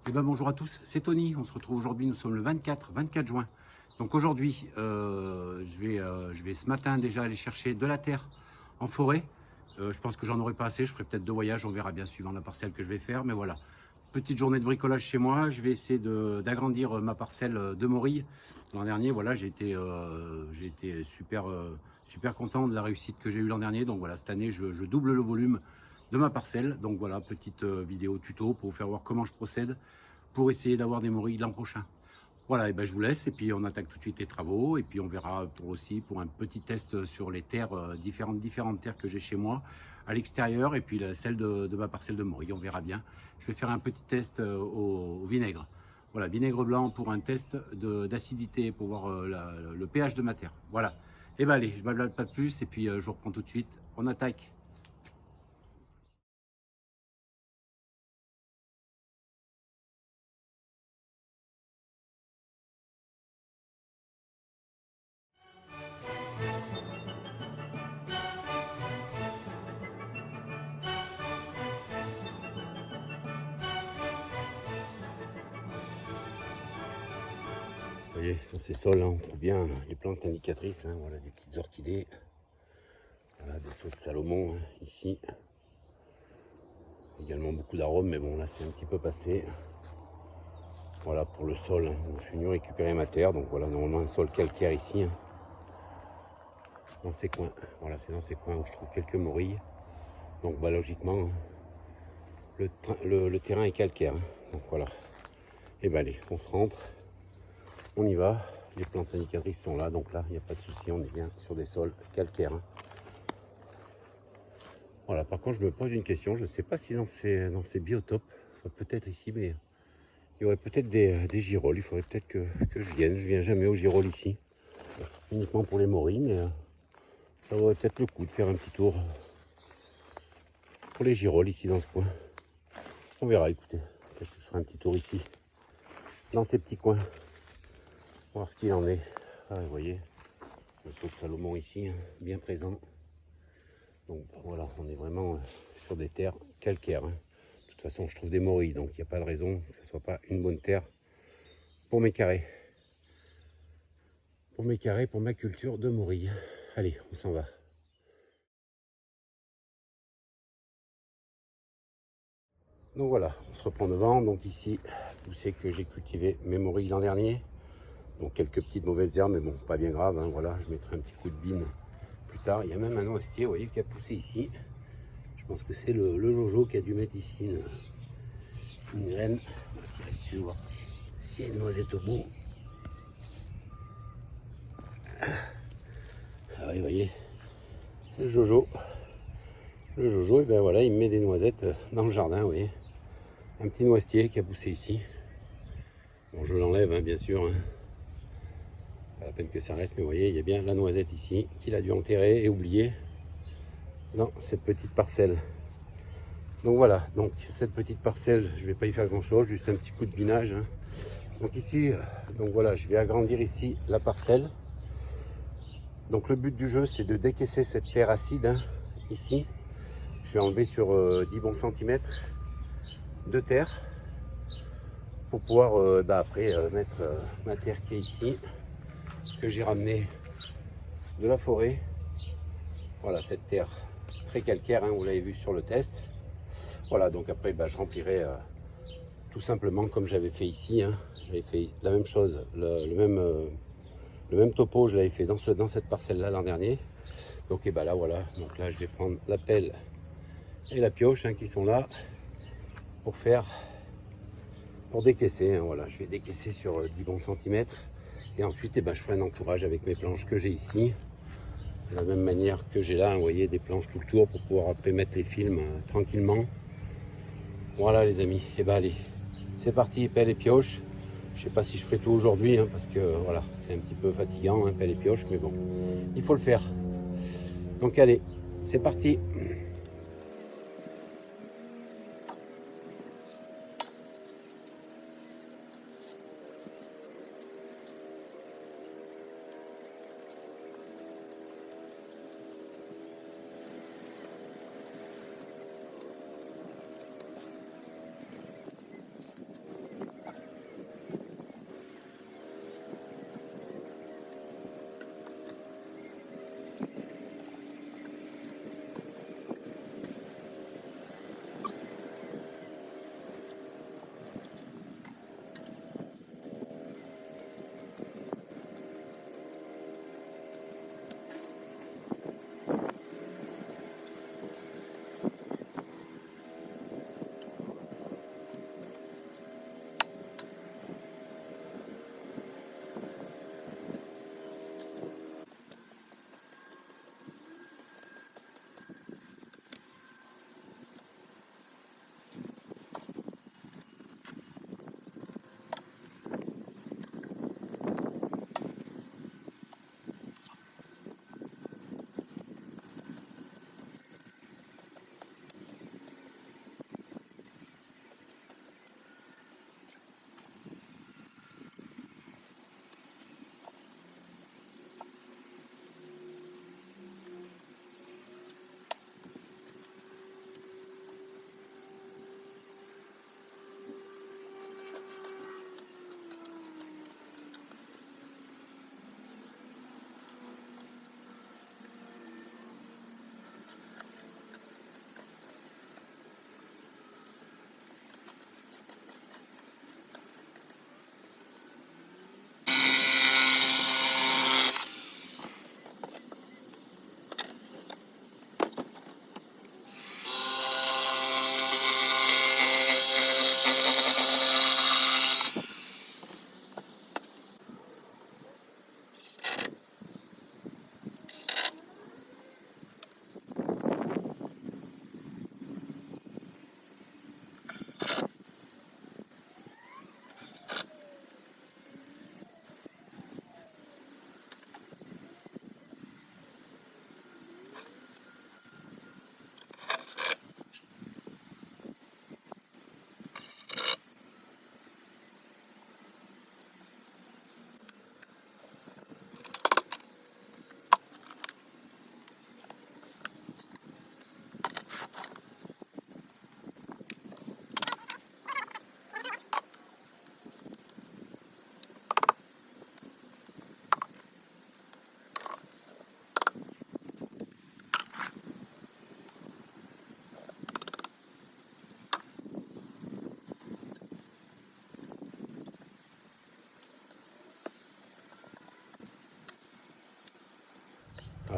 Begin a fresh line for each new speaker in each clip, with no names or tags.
Eh ben, bonjour à tous, c'est Tony. On se retrouve aujourd'hui, nous sommes le 24 juin. Donc aujourd'hui, je vais ce matin déjà aller chercher de la terre en forêt. Je pense que j'en aurai pas assez, je ferai peut-être 2 voyages, on verra bien suivant la parcelle que je vais faire. Mais voilà, petite journée de bricolage chez moi. Je vais essayer d'agrandir ma parcelle de Morille. L'an dernier, voilà, j'ai été super content de la réussite que j'ai eue l'an dernier. Donc voilà, cette année, je double le volume de ma parcelle. Donc voilà, petite vidéo tuto pour vous faire voir comment je procède pour essayer d'avoir des morilles l'an prochain. Voilà, et ben je vous laisse et puis on attaque tout de suite les travaux et puis on verra pour un petit test sur les terres, différentes terres que j'ai chez moi à l'extérieur et puis celle de ma parcelle de morilles, on verra bien. Je vais faire un petit test au vinaigre. Voilà, vinaigre blanc pour un test d'acidité pour voir le pH de ma terre. Voilà, et ben allez, je ne blablate pas de plus et puis je vous reprends tout de suite, on attaque. Vous voyez, sur ces sols, on trouve bien les plantes indicatrices. Voilà, des petites orchidées, voilà, des sauts de Salomon ici. Également beaucoup d'arômes, mais bon, là c'est un petit peu passé. Voilà pour le sol. Je suis venu récupérer ma terre, donc voilà, normalement un sol calcaire ici, dans ces coins. Voilà, c'est dans ces coins où je trouve quelques morilles. Donc bah, logiquement, le terrain est calcaire. Donc voilà. Et ben allez, on se rentre, on y va. Les plantes indicatrices sont là, donc là, il n'y a pas de souci, on est bien sur des sols calcaires. Voilà, par contre, je me pose une question, je ne sais pas si dans ces biotopes, peut-être ici, mais il y aurait peut-être des girolles. Il faudrait peut-être que je vienne. Je viens jamais aux girolles ici, uniquement pour les morilles, mais ça vaudrait peut-être le coup de faire un petit tour pour les girolles ici dans ce coin. On verra, écoutez, peut-être que je ferai un petit tour ici, dans ces petits coins, voir ce qu'il en est. Ah, vous voyez, le saut de Salomon ici, bien présent. Donc voilà, on est vraiment sur des terres calcaires. De toute façon, je trouve des morilles, donc il n'y a pas de raison que ce ne soit pas une bonne terre pour mes carrés. Pour ma culture de morilles. Allez, on s'en va. Donc voilà, on se reprend devant. Donc ici, vous savez que j'ai cultivé mes morilles l'an dernier. Donc quelques petites mauvaises herbes, mais bon, pas bien grave. Voilà, je mettrai un petit coup de bine plus tard. Il y a même un noisetier, vous voyez, qui a poussé ici. Je pense que c'est le Jojo qui a dû mettre ici une graine. Là-dessus, voir s'il y a une noisette au bout. Ah oui, vous voyez, c'est le Jojo. Le Jojo, et ben voilà, il me met des noisettes dans le jardin, vous voyez. Un petit noisetier qui a poussé ici. Bon, je l'enlève, bien sûr. Pas la peine que ça reste, mais vous voyez, il y a bien la noisette ici qu'il a dû enterrer et oublier dans cette petite parcelle. Donc voilà, donc cette petite parcelle, je ne vais pas y faire grand chose, juste un petit coup de binage. Donc ici, donc voilà, je vais agrandir ici la parcelle. Donc le but du jeu, c'est de décaisser cette terre acide ici. Je vais enlever sur 10 bons centimètres de terre pour pouvoir après mettre ma terre qui est ici, que j'ai ramenée de la forêt. Voilà, cette terre très calcaire, vous l'avez vu sur le test. Voilà, donc après je remplirai tout simplement comme j'avais fait ici. J'avais fait la même chose, le même topo, je l'avais fait dans cette parcelle là l'an dernier. Donc et là voilà, donc là je vais prendre la pelle et la pioche qui sont là pour décaisser. Voilà, je vais décaisser sur 10 bons centimètres et ensuite je ferai un entourage avec mes planches que j'ai ici. De la même manière que j'ai là, vous voyez, des planches tout le tour pour pouvoir après mettre les films tranquillement. Voilà les amis, allez, c'est parti, pelle et pioche. Je sais pas si je ferai tout aujourd'hui parce que voilà, c'est un petit peu fatigant, pelle et pioche, mais bon, il faut le faire. Donc allez, c'est parti.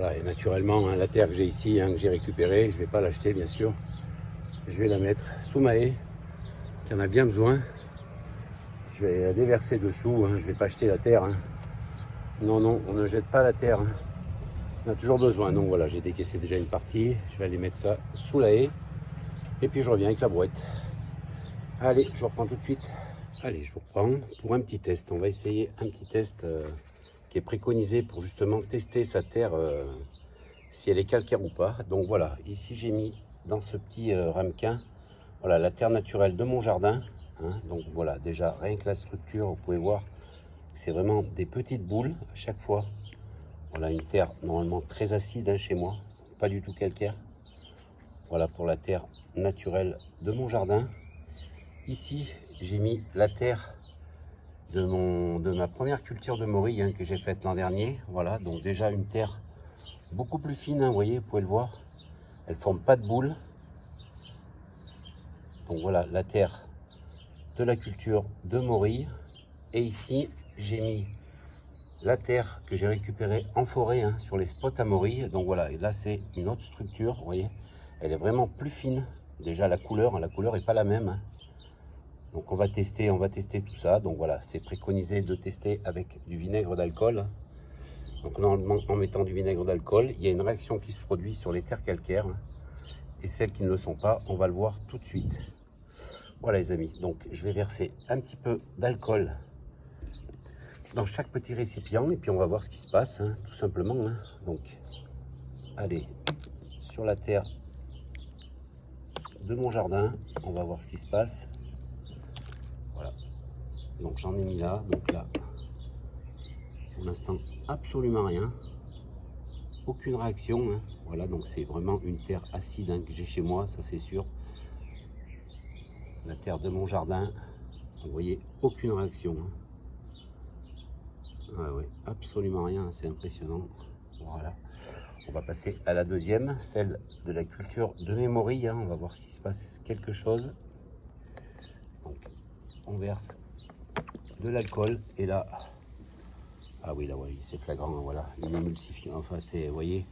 Voilà, et naturellement, hein, la terre que j'ai ici, hein, que j'ai récupérée, je ne vais pas l'acheter bien sûr. Je vais la mettre sous ma haie, qui en a bien besoin. Je vais la déverser dessous, hein, je ne vais pas acheter la terre. Hein. Non, non, on ne jette pas la terre. Hein. On a toujours besoin. Donc voilà, j'ai décaissé déjà une partie. Je vais aller mettre ça sous la haie. Et puis je reviens avec la brouette. Allez, je vous reprends tout de suite. Allez, je vous reprends pour un petit test. On va essayer un petit test qui est préconisé pour justement tester sa terre, si elle est calcaire ou pas. Donc voilà, ici j'ai mis dans ce petit ramequin, voilà, la terre naturelle de mon jardin. Hein. Donc voilà, déjà rien que la structure, vous pouvez voir, c'est vraiment des petites boules à chaque fois. Voilà, une terre normalement très acide hein, chez moi, pas du tout calcaire. Voilà pour la terre naturelle de mon jardin. Ici, j'ai mis la terre de ma première culture de morille hein, que j'ai faite l'an dernier. Voilà, donc déjà une terre beaucoup plus fine, hein, vous voyez, vous pouvez le voir. Elle ne forme pas de boule. Donc voilà, la terre de la culture de morille. Et ici, j'ai mis la terre que j'ai récupérée en forêt hein, sur les spots à morille. Donc voilà, et là c'est une autre structure, vous voyez. Elle est vraiment plus fine. Déjà la couleur n'est pas la même. Hein. Donc on va tester tout ça. Donc voilà, c'est préconisé de tester avec du vinaigre d'alcool. Donc normalement, en mettant du vinaigre d'alcool, il y a une réaction qui se produit sur les terres calcaires. Et celles qui ne le sont pas, on va le voir tout de suite. Voilà les amis, donc je vais verser un petit peu d'alcool dans chaque petit récipient. Et puis on va voir ce qui se passe, hein, tout simplement. Hein. Donc, allez, sur la terre de mon jardin, on va voir ce qui se passe. Voilà, donc j'en ai mis là, donc là, pour l'instant, absolument rien. Aucune réaction. Hein. Voilà, donc c'est vraiment une terre acide hein, que j'ai chez moi, ça c'est sûr. La terre de mon jardin, vous voyez, aucune réaction. Hein. Ah ouais, absolument rien, c'est impressionnant. Voilà. On va passer à la deuxième, celle de la culture de mes morilles. Hein. On va voir s'il se passe quelque chose. Donc, on verse de l'alcool et là, ah oui, là, oui, c'est flagrant. Hein, voilà, une émulsifiant. Enfin, c'est, vous voyez,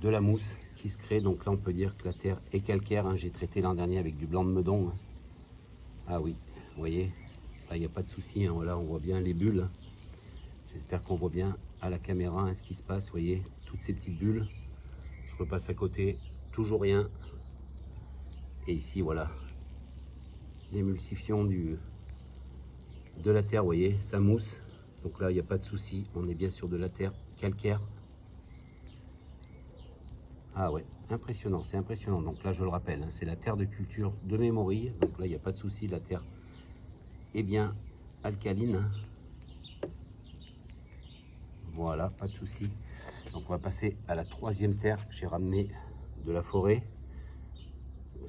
de la mousse qui se crée. Donc là, on peut dire que la terre est calcaire. Hein. J'ai traité l'an dernier avec du blanc de meudon. Hein. Ah oui, vous voyez, là, il n'y a pas de souci. Hein. Voilà, on voit bien les bulles. Hein. J'espère qu'on voit bien à la caméra hein, ce qui se passe. Vous voyez, toutes ces petites bulles. Je repasse à côté, toujours rien. Et ici, voilà, l'émulsifiant de la terre, vous voyez, ça mousse. Donc là, il n'y a pas de souci. On est bien sur de la terre calcaire. Ah ouais, impressionnant, c'est impressionnant. Donc là, je le rappelle, hein, c'est la terre de culture de mes morilles. Donc là, il n'y a pas de souci. La terre est bien alcaline. Hein. Voilà, pas de souci. Donc on va passer à la troisième terre que j'ai ramenée de la forêt,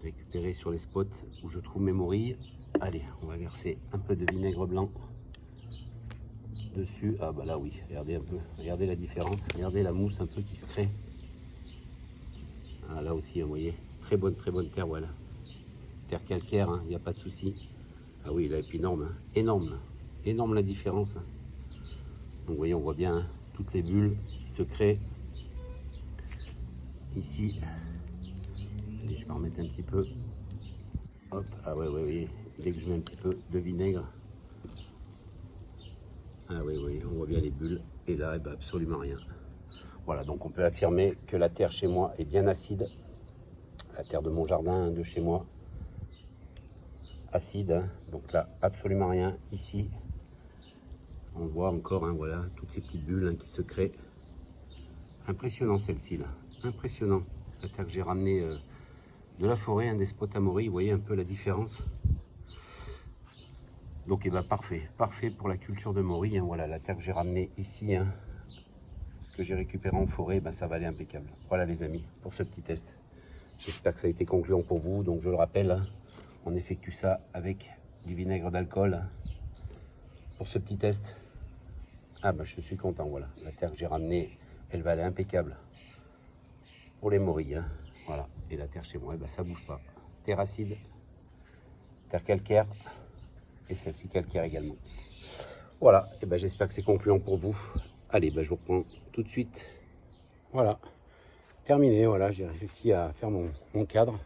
récupérée sur les spots où je trouve mes morilles. Allez, on va verser un peu de vinaigre blanc dessus. Ah bah là oui, regardez un peu, regardez la différence, regardez la mousse un peu qui se crée. Ah là aussi, vous voyez, très bonne terre, voilà. Terre calcaire, il n'y a pas de souci. Ah oui, là, et puis énorme, hein, énorme, là. Énorme la différence. Hein. Donc vous voyez, on voit bien hein, toutes les bulles qui se créent ici. Allez, je vais en remettre un petit peu. Hop, ah ouais, ouais, oui. Dès que je mets un petit peu de vinaigre. Ah oui, oui, on voit bien les bulles. Et là, eh ben, absolument rien. Voilà, donc on peut affirmer que la terre chez moi est bien acide. La terre de mon jardin, de chez moi, acide. Hein. Donc là, absolument rien. Ici, on voit encore, hein, voilà, toutes ces petites bulles hein, qui se créent. Impressionnant celle-ci, là. Impressionnant. La terre que j'ai ramenée de la forêt, hein, des spots à morilles. Vous voyez un peu la différence. Donc, eh ben, parfait. Parfait pour la culture de morilles. Hein. Voilà, la terre que j'ai ramenée ici, hein, ce que j'ai récupéré en forêt, ben, ça va aller impeccable. Voilà les amis, pour ce petit test. J'espère que ça a été concluant pour vous. Donc je le rappelle, hein, on effectue ça avec du vinaigre d'alcool hein, pour ce petit test. Ah ben je suis content, voilà. La terre que j'ai ramenée, elle va aller impeccable pour les morilles. Hein. Voilà. Et la terre chez moi, ben, ça bouge pas. Terre acide, terre calcaire et celle-ci calcaire également. Voilà, et ben j'espère que c'est concluant pour vous. Allez, ben je vous reprends tout de suite Voilà, terminé, voilà, j'ai réussi à faire mon cadre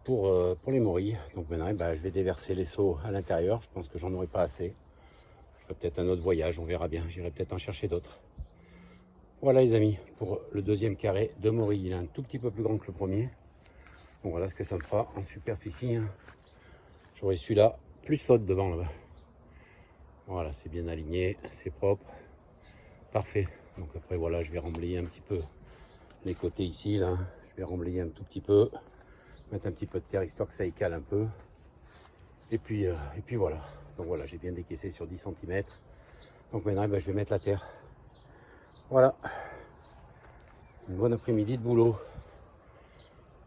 pour les morilles. Donc maintenant, bah, je vais déverser les seaux à l'intérieur. Je pense que j'en aurai pas assez. Je ferai peut-être un autre voyage, on verra bien. J'irai peut-être en chercher d'autres. Voilà les amis, pour le deuxième carré de morilles. Il est un tout petit peu plus grand que le premier. Donc voilà ce que ça me fera en superficie. J'aurai celui-là plus l'autre devant là-bas. Voilà, c'est bien aligné, c'est propre. Parfait. Donc après voilà, je vais remblayer un petit peu les côtés ici là. Je vais remblayer un tout petit peu. Mettre un petit peu de terre histoire que ça écale un peu. Et puis voilà. Donc voilà, j'ai bien décaissé sur 10 cm. Donc maintenant je vais mettre la terre. Voilà. Une bonne après-midi de boulot.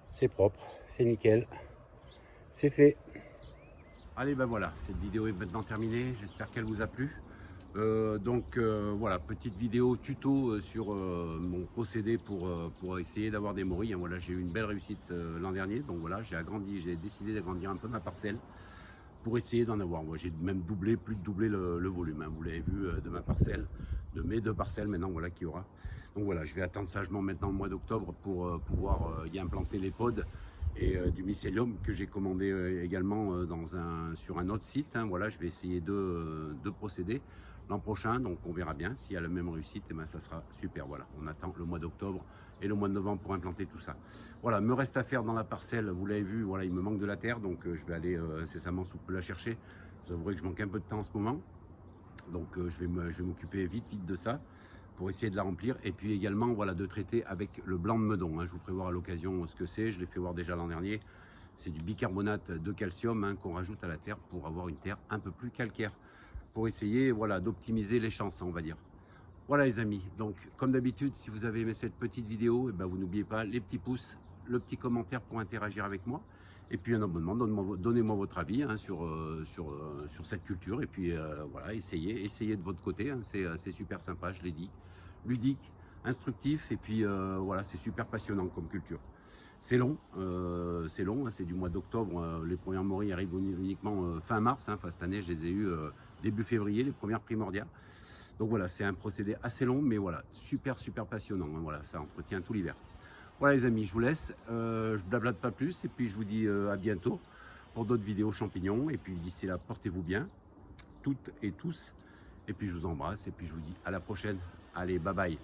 C'est propre, c'est nickel. C'est fait. Allez ben voilà, cette vidéo est maintenant terminée. J'espère qu'elle vous a plu. Voilà, petite vidéo tuto sur mon procédé pour essayer d'avoir des morilles. Voilà, j'ai eu une belle réussite l'an dernier. Donc voilà, j'ai décidé d'agrandir un peu ma parcelle pour essayer d'en avoir. Moi, j'ai même doublé, plus de doubler le volume. Hein, vous l'avez vu de ma parcelle, de mes 2 parcelles maintenant, voilà qu'il y aura. Donc voilà, je vais attendre sagement maintenant le mois d'octobre pour pouvoir y implanter les pods et du mycélium que j'ai commandé également sur un autre site. Hein, voilà, je vais essayer de procéder l'an prochain, donc on verra bien s'il y a la même réussite, et ben ça sera super. Voilà, on attend le mois d'octobre et le mois de novembre pour implanter tout ça. Voilà, me reste à faire dans la parcelle, vous l'avez vu, voilà, il me manque de la terre, donc je vais aller incessamment sous peu la chercher. Vous avouerez que je manque un peu de temps en ce moment, donc je vais m'occuper vite de ça pour essayer de la remplir, et puis également voilà, de traiter avec le blanc de meudon. Hein. Je vous ferai voir à l'occasion ce que c'est, je l'ai fait voir déjà l'an dernier. C'est du bicarbonate de calcium hein, qu'on rajoute à la terre pour avoir une terre un peu plus calcaire, pour essayer voilà, d'optimiser les chances, on va dire. Voilà les amis, donc comme d'habitude, si vous avez aimé cette petite vidéo, et ben, vous n'oubliez pas les petits pouces, le petit commentaire pour interagir avec moi, et puis un abonnement, donnez-moi votre avis hein, sur cette culture, et puis voilà, essayez de votre côté, hein, c'est super sympa, je l'ai dit, ludique, instructif, et puis voilà, c'est super passionnant comme culture. C'est long, hein, c'est du mois d'octobre, les premières morilles arrivent uniquement fin mars, hein, cette année je les ai eues début février, les premières primordiales. Donc voilà, c'est un procédé assez long, mais voilà, super passionnant. Hein, voilà, ça entretient tout l'hiver. Voilà les amis, je vous laisse. Je blablate pas plus et puis je vous dis à bientôt pour d'autres vidéos champignons. Et puis d'ici là, portez-vous bien, toutes et tous. Et puis je vous embrasse et puis je vous dis à la prochaine. Allez, bye bye.